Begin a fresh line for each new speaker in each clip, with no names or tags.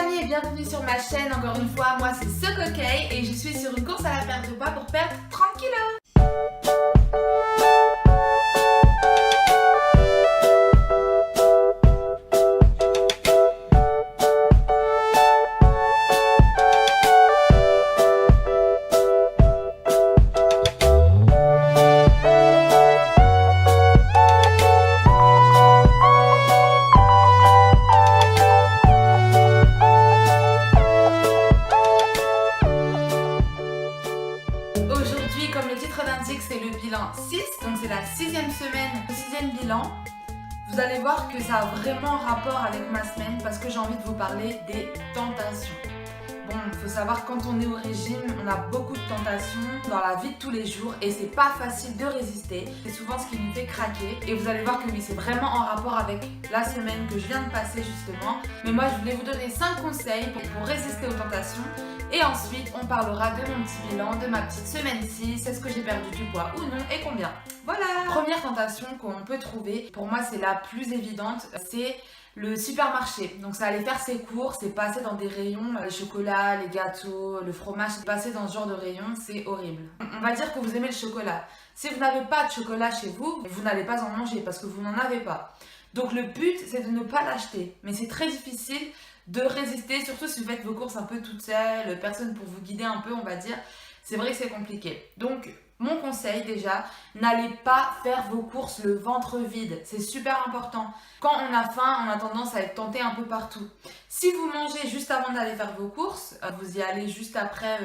amis et bienvenue sur ma chaîne. Encore une fois, moi c'est Sokokei et je suis sur une course à la perte de poids pour perdre 30 kilos. Aujourd'hui, comme le titre l'indique, c'est le bilan 6, donc c'est la 6e semaine, le 6e bilan. Vous allez voir que ça a vraiment rapport avec ma semaine parce que j'ai envie de vous parler des tentations. Bon, il faut savoir quand on est au régime, on a beaucoup de tentations dans la vie de tous les jours et c'est pas facile de résister. C'est souvent ce qui nous fait craquer et vous allez voir que oui, c'est vraiment en rapport avec la semaine que je viens de passer justement. Mais moi, je voulais vous donner 5 conseils pour résister aux tentations. Et ensuite, on parlera de mon petit bilan, de ma petite semaine 6, est-ce que j'ai perdu du poids ou non et combien. Voilà. Première tentation qu'on peut trouver, pour moi c'est la plus évidente, c'est le supermarché. Donc c'est aller faire ses courses, c'est passer dans des rayons, les chocolats, les gâteaux, le fromage, passer dans ce genre de rayons, c'est horrible. On va dire que vous aimez le chocolat. Si vous n'avez pas de chocolat chez vous, vous n'allez pas en manger parce que vous n'en avez pas. Donc le but c'est de ne pas l'acheter, mais c'est très difficile de résister, surtout si vous faites vos courses un peu toute seule, personne pour vous guider un peu, on va dire. C'est vrai que c'est compliqué. Donc, mon conseil déjà, n'allez pas faire vos courses le ventre vide. C'est super important. Quand on a faim, on a tendance à être tenté un peu partout. Si vous mangez juste avant d'aller faire vos courses, vous y allez juste après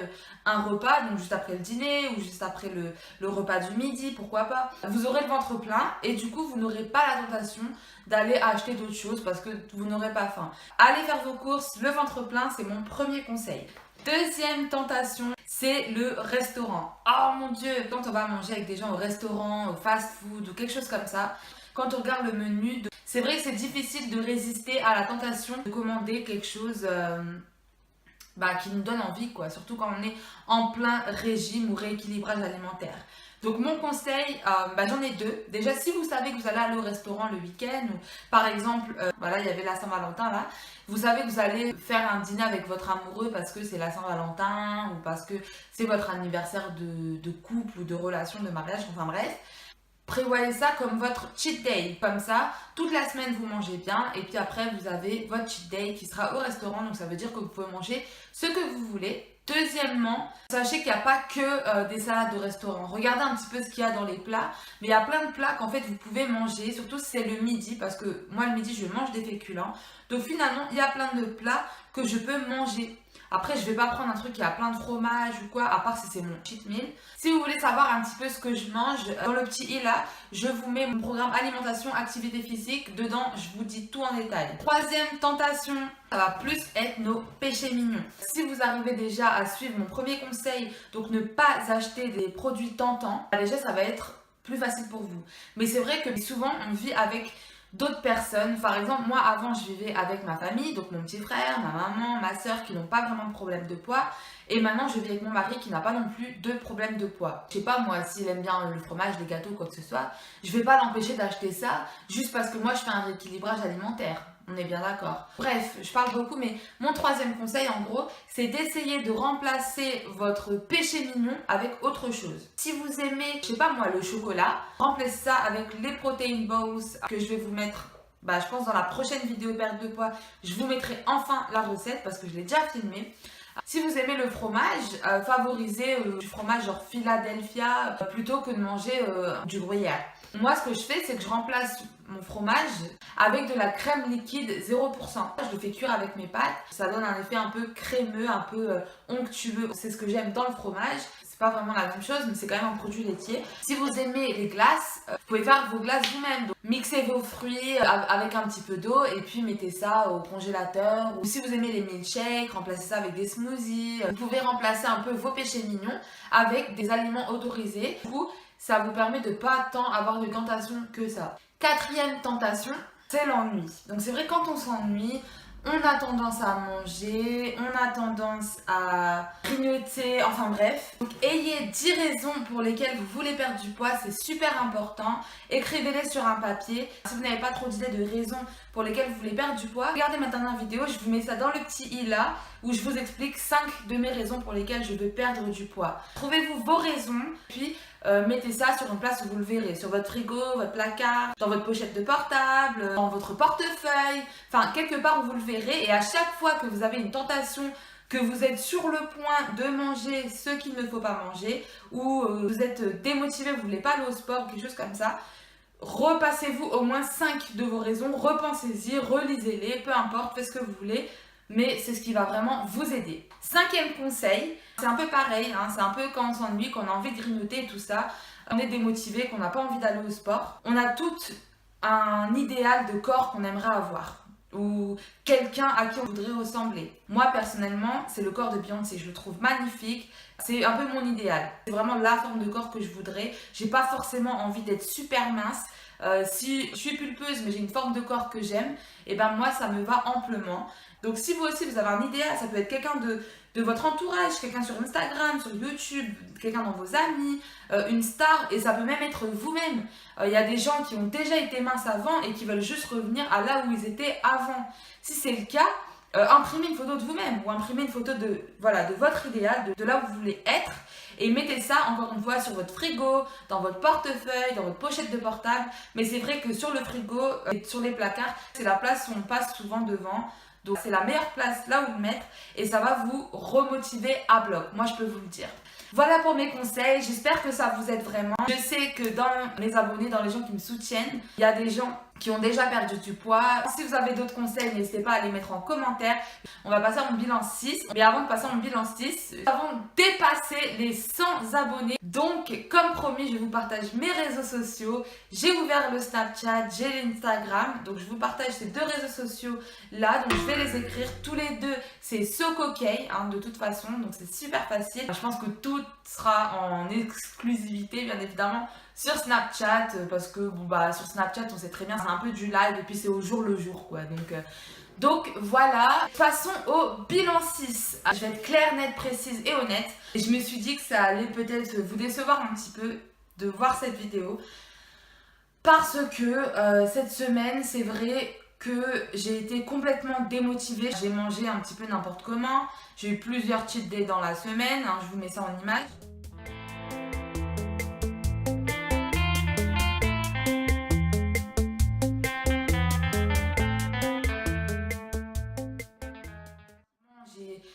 un repas, donc juste après le dîner ou juste après le repas du midi, pourquoi pas. Vous aurez le ventre plein et du coup, vous n'aurez pas la tentation d'aller acheter d'autres choses parce que vous n'aurez pas faim. Allez faire vos courses, le ventre plein, c'est mon premier conseil. Deuxième tentation, c'est le restaurant. Oh mon Dieu, quand on va manger avec des gens au restaurant, au fast-food ou quelque chose comme ça, quand on regarde le menu, c'est vrai que c'est difficile de résister à la tentation de commander quelque chose qui nous donne envie, quoi. Surtout quand on est en plein régime ou rééquilibrage alimentaire. Donc mon conseil, j'en ai deux. Déjà, si vous savez que vous allez aller au restaurant le week-end, ou par exemple, il y avait la Saint-Valentin là, vous savez que vous allez faire un dîner avec votre amoureux parce que c'est la Saint-Valentin ou parce que c'est votre anniversaire de couple ou de relation, de mariage, enfin bref. Prévoyez ça comme votre cheat day, comme ça, toute la semaine vous mangez bien et puis après vous avez votre cheat day qui sera au restaurant, donc ça veut dire que vous pouvez manger ce que vous voulez. Deuxièmement, sachez qu'il n'y a pas que des salades de restaurant. Regardez un petit peu ce qu'il y a dans les plats, mais il y a plein de plats qu'en fait vous pouvez manger, surtout si c'est le midi, parce que moi le midi je mange des féculents. Donc finalement, il y a plein de plats que je peux manger. Après, je vais pas prendre un truc qui a plein de fromage ou quoi, à part si c'est mon cheat meal. Si vous voulez savoir un petit peu ce que je mange, dans le petit i là, je vous mets mon programme alimentation, activité physique. Dedans, je vous dis tout en détail. Troisième tentation, ça va plus être nos péchés mignons. Si vous arrivez déjà à suivre mon premier conseil, donc ne pas acheter des produits tentants, déjà ça va être plus facile pour vous. Mais c'est vrai que souvent, on vit avec d'autres personnes. Par exemple, moi avant je vivais avec ma famille, donc mon petit frère, ma maman, ma soeur qui n'ont pas vraiment de problème de poids, et maintenant je vis avec mon mari qui n'a pas non plus de problème de poids. Je sais pas moi, s'il aime bien le fromage, les gâteaux, quoi que ce soit, je vais pas l'empêcher d'acheter ça juste parce que moi je fais un rééquilibrage alimentaire. On est bien d'accord. Bref, je parle beaucoup, mais mon troisième conseil, en gros, c'est d'essayer de remplacer votre péché mignon avec autre chose. Si vous aimez, je sais pas moi, le chocolat, remplacez ça avec les protein bowls que je vais vous mettre, je pense dans la prochaine vidéo perte de poids, je vous mettrai enfin la recette parce que je l'ai déjà filmée. Si vous aimez le fromage, favorisez du fromage genre Philadelphia plutôt que de manger du gruyère. Moi, ce que je fais, c'est que je remplace mon fromage avec de la crème liquide 0%. Je le fais cuire avec mes pâtes. Ça donne un effet un peu crémeux, un peu onctueux. C'est ce que j'aime dans le fromage. C'est pas vraiment la même chose, mais c'est quand même un produit laitier. Si vous aimez les glaces, vous pouvez faire vos glaces vous-même. Donc, mixez vos fruits avec un petit peu d'eau et puis mettez ça au congélateur. Ou si vous aimez les milkshakes, remplacez ça avec des smoothies. Vous pouvez remplacer un peu vos péchés mignons avec des aliments autorisés. Du coup, ça vous permet de pas tant avoir de tentation que ça. Quatrième tentation, c'est l'ennui. Donc c'est vrai quand on s'ennuie, on a tendance à manger, on a tendance à grignoter, enfin bref. Donc ayez 10 raisons pour lesquelles vous voulez perdre du poids, c'est super important. Écrivez-les sur un papier. Si vous n'avez pas trop d'idées de raisons pour lesquelles vous voulez perdre du poids, regardez ma dernière vidéo, je vous mets ça dans le petit i là, où je vous explique 5 de mes raisons pour lesquelles je veux perdre du poids. Trouvez-vous vos raisons, puis mettez ça sur une place où vous le verrez, sur votre frigo, votre placard, dans votre pochette de portable, dans votre portefeuille, enfin quelque part où vous le verrez. Et à chaque fois que vous avez une tentation, que vous êtes sur le point de manger ce qu'il ne faut pas manger, ou vous êtes démotivé, vous ne voulez pas aller au sport, quelque chose comme ça, repassez-vous au moins 5 de vos raisons, repensez-y, relisez-les, peu importe, faites ce que vous voulez. Mais c'est ce qui va vraiment vous aider. 5e conseil, c'est un peu pareil, hein, c'est un peu quand on s'ennuie, qu'on a envie de grignoter et tout ça, on est démotivé, qu'on n'a pas envie d'aller au sport. On a tout un idéal de corps qu'on aimerait avoir, ou quelqu'un à qui on voudrait ressembler. Moi personnellement, c'est le corps de Beyoncé, je le trouve magnifique, c'est un peu mon idéal. C'est vraiment la forme de corps que je voudrais. J'ai pas forcément envie d'être super mince. Si je suis pulpeuse mais j'ai une forme de corps que j'aime, et ben moi ça me va amplement. Donc si vous aussi vous avez un idéal, ça peut être quelqu'un de votre entourage, quelqu'un sur Instagram, sur YouTube, quelqu'un dans vos amis, une star, et ça peut même être vous-même. Il y a des gens qui ont déjà été minces avant et qui veulent juste revenir à là où ils étaient avant. Si c'est le cas, imprimez une photo de vous-même ou imprimez une photo de votre idéal, de là où vous voulez être, et mettez ça encore une fois sur votre frigo, dans votre portefeuille, dans votre pochette de portable. Mais c'est vrai que sur le frigo et sur les placards, c'est la place où on passe souvent devant. Donc c'est la meilleure place là où le mettre et ça va vous remotiver à bloc, moi je peux vous le dire. Voilà pour mes conseils, j'espère que ça vous aide vraiment. Je sais que dans mes abonnés, dans les gens qui me soutiennent, il y a des gens qui ont déjà perdu du poids. Si vous avez d'autres conseils, n'hésitez pas à les mettre en commentaire. On va passer à mon bilan 6. Mais avant de passer à mon bilan 6, nous avons dépassé les 100 abonnés. Donc, comme promis, je vous partage mes réseaux sociaux. J'ai ouvert le Snapchat, j'ai l'Instagram. Donc, je vous partage ces 2 réseaux sociaux là. Donc, je vais les écrire tous les 2. C'est SoCoCay, de toute façon. Donc, c'est super facile. Je pense que tout sera en exclusivité, bien évidemment, sur Snapchat, parce que sur Snapchat on sait très bien, c'est un peu du live et puis c'est au jour le jour quoi. Donc voilà, passons au bilan 6. Je vais être claire, nette, précise et honnête. Et je me suis dit que ça allait peut-être vous décevoir un petit peu de voir cette vidéo, parce que cette semaine c'est vrai que j'ai été complètement démotivée. J'ai mangé un petit peu n'importe comment, j'ai eu plusieurs cheat days dans la semaine, je vous mets ça en image.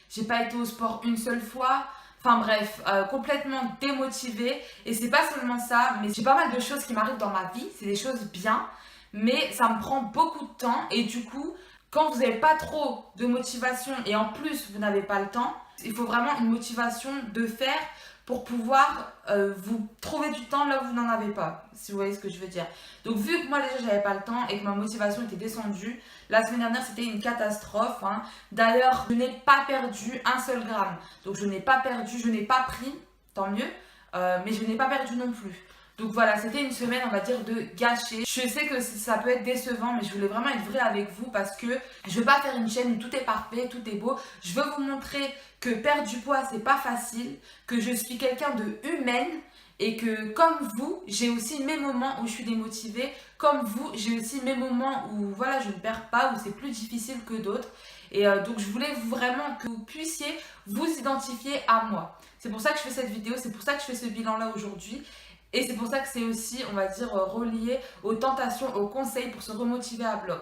J'ai pas été au sport une seule fois. Enfin bref, complètement démotivée. Et c'est pas seulement ça, mais j'ai pas mal de choses qui m'arrivent dans ma vie. C'est des choses bien, mais ça me prend beaucoup de temps. Et du coup, quand vous n'avez pas trop de motivation et en plus vous n'avez pas le temps, il faut vraiment une motivation de faire pour pouvoir vous trouver du temps là où vous n'en avez pas, si vous voyez ce que je veux dire. Donc vu que moi déjà j'avais pas le temps et que ma motivation était descendue, la semaine dernière c'était une catastrophe. D'ailleurs, je n'ai pas perdu un seul gramme. Donc je n'ai pas perdu, je n'ai pas pris, tant mieux, mais je n'ai pas perdu non plus. Donc voilà, c'était une semaine, on va dire, de gâcher. Je sais que ça peut être décevant, mais je voulais vraiment être vraie avec vous parce que je veux pas faire une chaîne où tout est parfait, tout est beau. Je veux vous montrer que perdre du poids, c'est pas facile, que je suis quelqu'un de humaine et que comme vous, j'ai aussi mes moments où je suis démotivée. Comme vous, j'ai aussi mes moments où voilà, je ne perds pas, où c'est plus difficile que d'autres. Et donc je voulais vraiment que vous puissiez vous identifier à moi. C'est pour ça que je fais cette vidéo, c'est pour ça que je fais ce bilan là aujourd'hui. Et c'est pour ça que c'est aussi, on va dire, relié aux tentations, aux conseils pour se remotiver à bloc.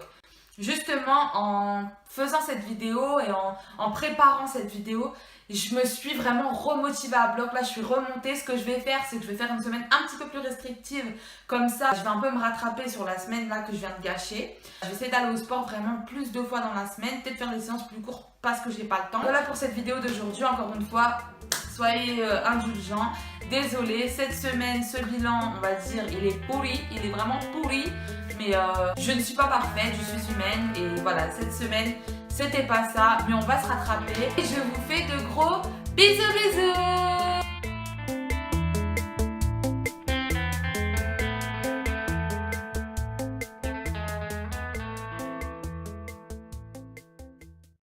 Justement, en faisant cette vidéo et en préparant cette vidéo, je me suis vraiment remotivée à bloc. Là, je suis remontée. Ce que je vais faire, c'est que je vais faire une semaine un petit peu plus restrictive. Comme ça, je vais un peu me rattraper sur la semaine là que je viens de gâcher. Je vais essayer d'aller au sport vraiment plus 2 fois dans la semaine. Peut-être faire des séances plus courtes parce que j'ai pas le temps. Voilà pour cette vidéo d'aujourd'hui. Encore une fois, soyez indulgents. Désolée, cette semaine, ce bilan, on va dire, il est pourri. Il est vraiment pourri. Mais je ne suis pas parfaite, je suis humaine. Et voilà, cette semaine, c'était pas ça. Mais on va se rattraper. Et je vous fais de gros bisous bisous.